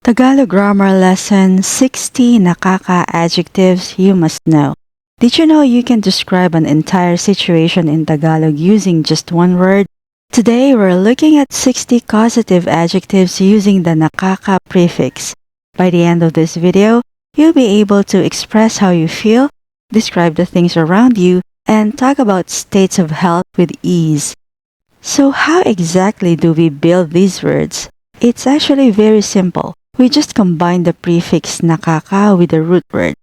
Tagalog Grammar Lesson 60 Nakaka-Adjectives You Must Know. Did you know you can describe an entire situation in Tagalog using just one word? Today, we're looking at 60 causative adjectives using the nakaka prefix. By the end of this video, you'll be able to express how you feel, describe the things around you, and talk about states of health with ease. So how exactly do we build these words? It's actually very simple. We just combine the prefix nakaka with the root word.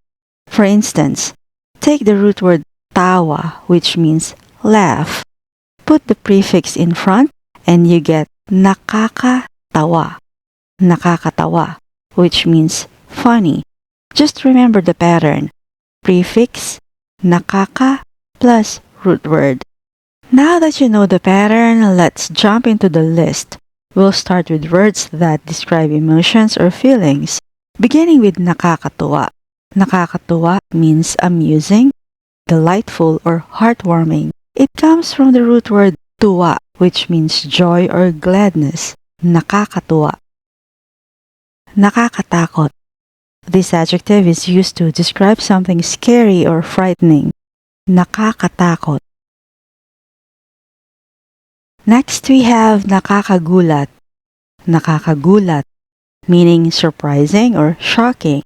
For instance, take the root word tawa, which means laugh. Put the prefix in front and you get nakakatawa. Nakakatawa, which means funny. Just remember the pattern. Prefix, nakaka, plus root word. Now that you know the pattern, let's jump into the list. We'll start with words that describe emotions or feelings, beginning with nakakatuwa. Nakakatuwa means amusing, delightful, or heartwarming. It comes from the root word tuwa, which means joy or gladness. Nakakatuwa. Nakakatakot. This adjective is used to describe something scary or frightening. Nakakatakot. Next, we have nakakagulat. Nakakagulat, meaning surprising or shocking.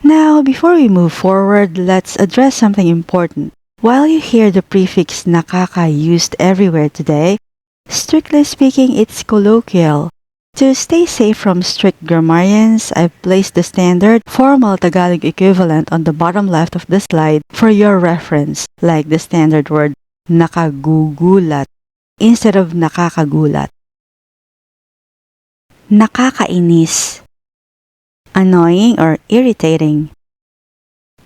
Now, before we move forward, let's address something important. While you hear the prefix nakaka used everywhere today, strictly speaking, it's colloquial. To stay safe from strict grammarians, I've placed the standard formal Tagalog equivalent on the bottom left of the slide for your reference, like the standard word nakagugulat instead of nakakagulat. Nakakainis. Annoying or irritating.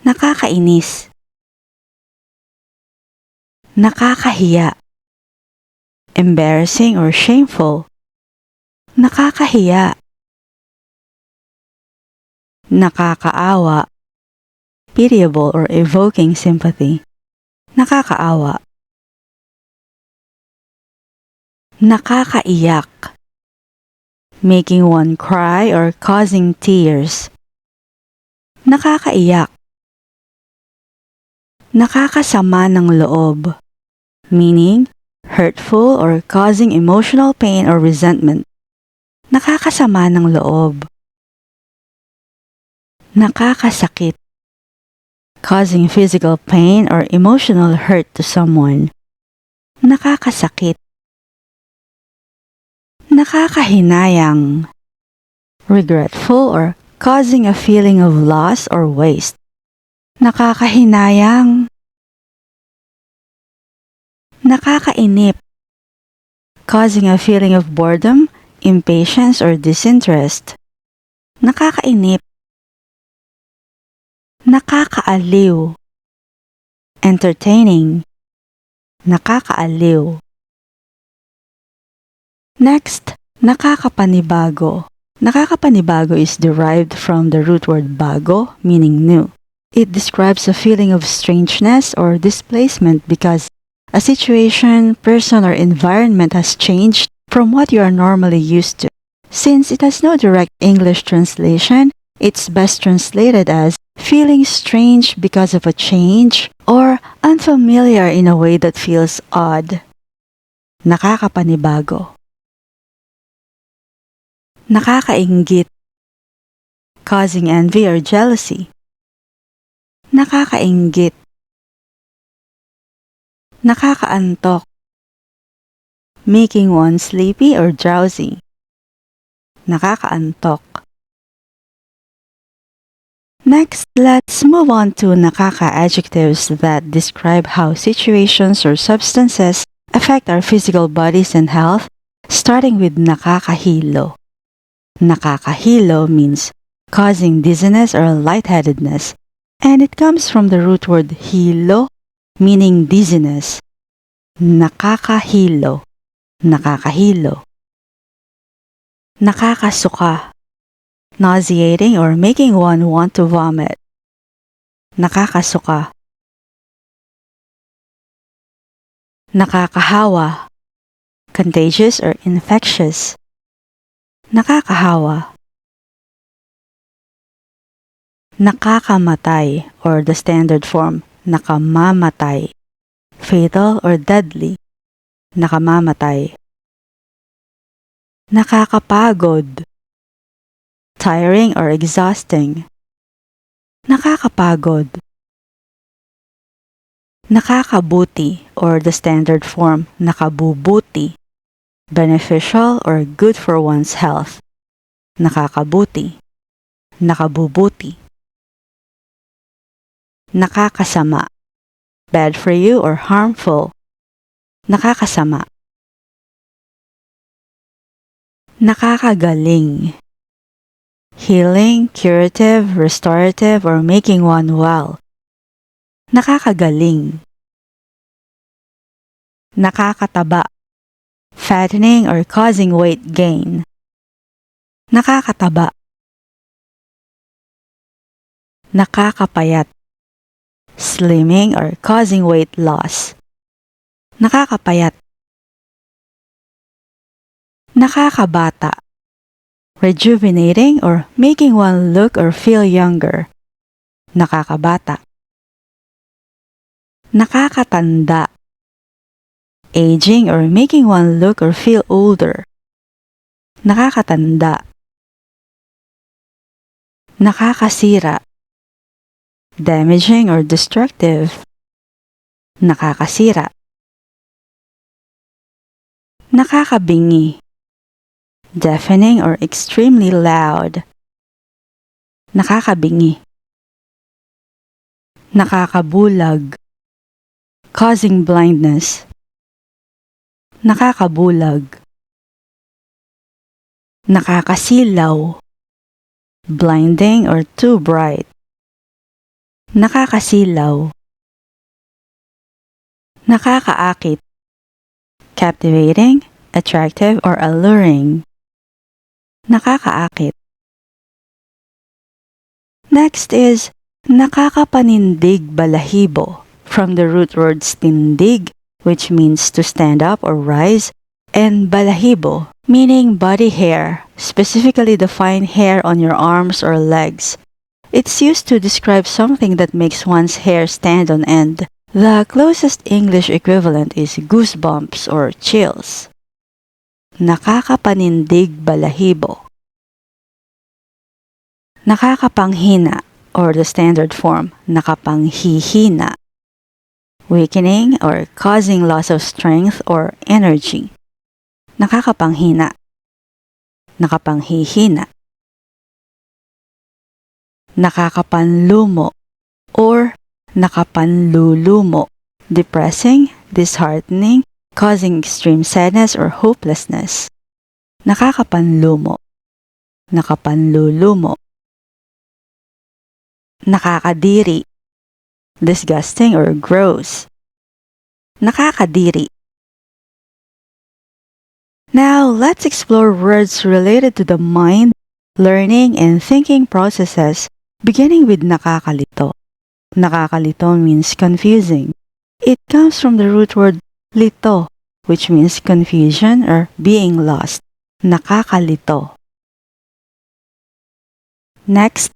Nakakainis. Nakakahiya. Embarrassing or shameful. Nakakahiya. Nakakaawa. Pitiable or evoking sympathy. Nakakaawa. Nakakaiyak. Making one cry or causing tears. Nakakaiyak. Nakakasama ng loob, meaning hurtful or causing emotional pain or resentment. Nakakasama ng loob. Nakakasakit, causing physical pain or emotional hurt to someone. Nakakasakit. Nakakahinayang, regretful or causing a feeling of loss or waste. Nakakahinayang. Nakakainip, causing a feeling of boredom, impatience, or disinterest. Nakakainip. Nakakaaliw, entertaining. Nakakaaliw. Next, nakakapanibago. Nakakapanibago is derived from the root word bago, meaning new. It describes a feeling of strangeness or displacement because a situation, person, or environment has changed from what you are normally used to. Since it has no direct English translation, it's best translated as feeling strange because of a change or unfamiliar in a way that feels odd. Nakakapanibago. Nakakainggit, causing envy or jealousy. Nakakainggit. Nakakaantok, making one sleepy or drowsy. Nakakaantok. Next, let's move on to nakaka-adjectives that describe how situations or substances affect our physical bodies and health, starting with nakakahilo. Nakakahilo means causing dizziness or lightheadedness, and it comes from the root word hilo, meaning dizziness. Nakakahilo. Nakakahilo. Nakakasuka, nauseating or making one want to vomit. Nakakasuka. Nakakahawa, contagious or infectious. Nakakahawa. nakakamatay or the standard form, nakamamatay. Fatal or deadly, nakamamatay. Nakakapagod, tiring or exhausting. Nakakapagod. Nakakabuti or the standard form, nakabubuti. Beneficial or good for one's health. Nakakabuti. Nakabubuti. Nakakasama. Bad for you or harmful. Nakakasama. Nakakagaling. Healing, curative, restorative, or making one well. Nakakagaling. Nakakataba. Fattening or causing weight gain. Nakakataba. Nakakapayat. Slimming or causing weight loss. Nakakapayat. Nakakabata. Rejuvenating or making one look or feel younger. Nakakabata. Nakakatanda. Aging or making one look or feel older. Nakakatanda. Nakakasira. Damaging or destructive. Nakakasira. Nakakabingi. Deafening or extremely loud. Nakakabingi. Nakakabulag. Causing blindness. Nakakabulag. Nakakasilaw. Blinding or too bright. Nakakasilaw. Nakakaakit. Captivating, attractive, or alluring. Nakakaakit. Next is nakakapanindig balahibo, from the root words tindig, which means to stand up or rise, and balahibo, meaning body hair, specifically the fine hair on your arms or legs. It's used to describe something that makes one's hair stand on end. The closest English equivalent is goosebumps or chills. Nakakapanindig balahibo. Nakakapanghina, or the standard form, nakapanghihina. Weakening or causing loss of strength or energy. Nakakapanghina. Nakapanghihina. Nakakapanlumo or nakapanlulumo. Depressing, disheartening, causing extreme sadness or hopelessness. Nakakapanlumo. Nakapanlulumo. Nakakadiri. Disgusting or gross. Nakakadiri. Now, let's explore words related to the mind, learning, and thinking processes, beginning with nakakalito. Nakakalito means confusing. It comes from the root word lito, which means confusion or being lost. Nakakalito. Next,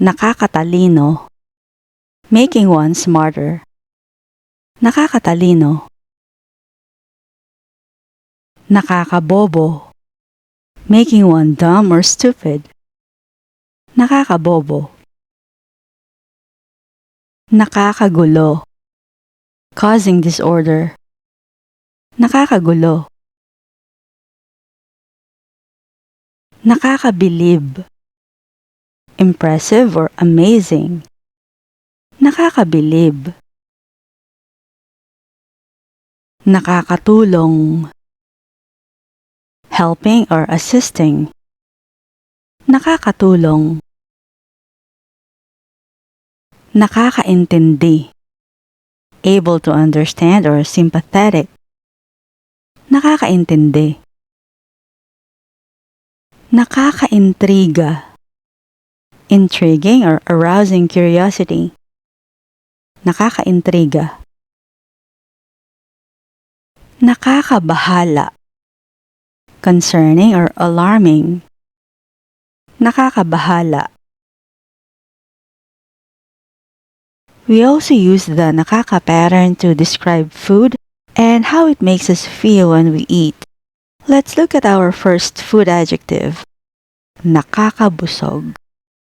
nakakatalino. Making one smarter. Nakakatalino. Nakakabobo. Making one dumb or stupid. Nakakabobo. Nakakagulo. Causing disorder. Nakakagulo. Nakakabilib. Impressive or amazing. Nakakabilib. Nakakatulong. Helping or assisting. Nakakatulong. Nakakaintindi. Able to understand or sympathetic. Nakakaintindi. Nakakaintriga. Intriguing or arousing curiosity. Nakakaintriga. Nakakabahala. Concerning or alarming. Nakakabahala. We also use the nakaka pattern to describe food and how it makes us feel when we eat. Let's look at our first food adjective, nakakabusog.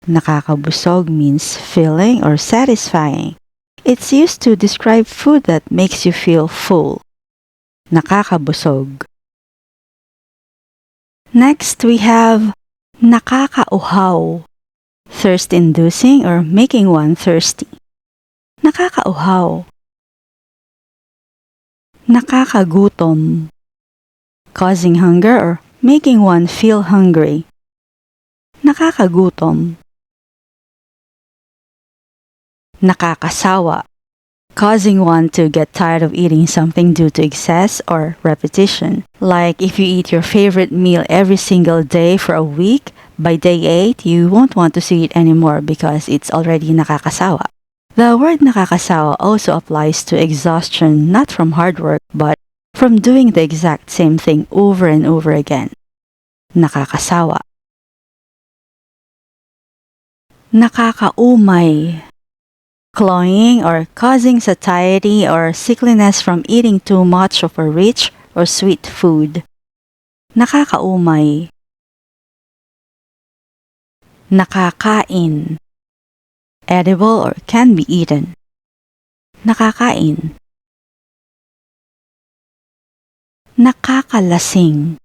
Nakakabusog means filling or satisfying. It's used to describe food that makes you feel full. Nakakabusog. Next, we have nakakauhaw. Thirst-inducing or making one thirsty. Nakakauhaw. Nakakagutom. Causing hunger or making one feel hungry. Nakakagutom. Nakakasawa. Causing one to get tired of eating something due to excess or repetition. Like if you eat your favorite meal every single day for a week, by day 8, you won't want to see it anymore because it's already nakakasawa. The word nakakasawa also applies to exhaustion not from hard work but from doing the exact same thing over and over again. Nakakasawa. Nakakaumay. Cloying or causing satiety or sickliness from eating too much of a rich or sweet food. Nakakaumay. Nakakain. Edible or can be eaten. Nakakain. Nakakalasing.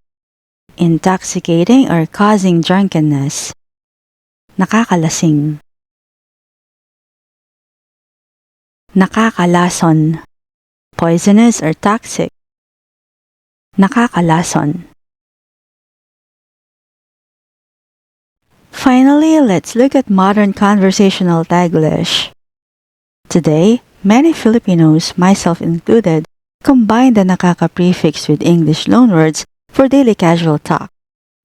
Intoxicating or causing drunkenness. Nakakalasing. Nakakalason. Poisonous or toxic. Nakakalason. Finally, let's look at modern conversational Taglish. Today, many Filipinos, myself included, combine the nakaka prefix with English loanwords for daily casual talk.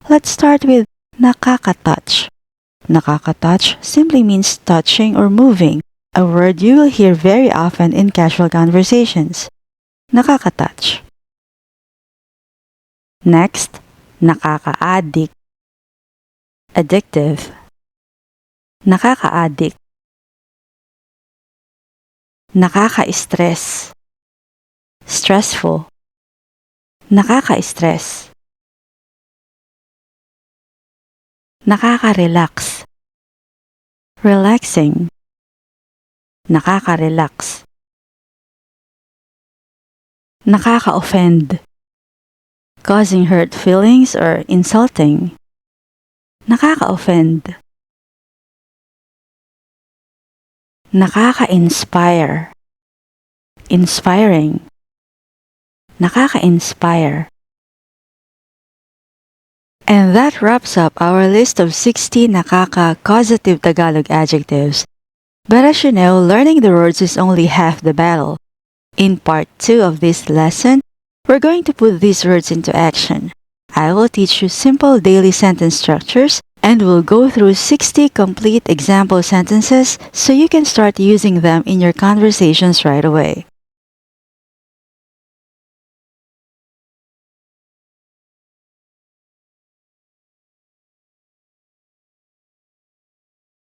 Let's start with nakakatouch. Nakakatouch simply means touching or moving, a word you will hear very often in casual conversations. Nakakatouch. Next, nakaka-addict. Addictive. Nakaka-addict. Nakaka-stress. Stressful. Nakaka-stress. Nakaka-relax. Relaxing. Nakaka-relax. Nakaka-offend. Causing hurt feelings or insulting. Nakaka-offend. Nakaka-inspire. Inspiring. Nakaka-inspire. And that wraps up our list of 60 nakaka-causative Tagalog adjectives. But as you know, learning the words is only half the battle. In part 2 of this lesson, we're going to put these words into action. I will teach you simple daily sentence structures and we'll go through 60 complete example sentences so you can start using them in your conversations right away.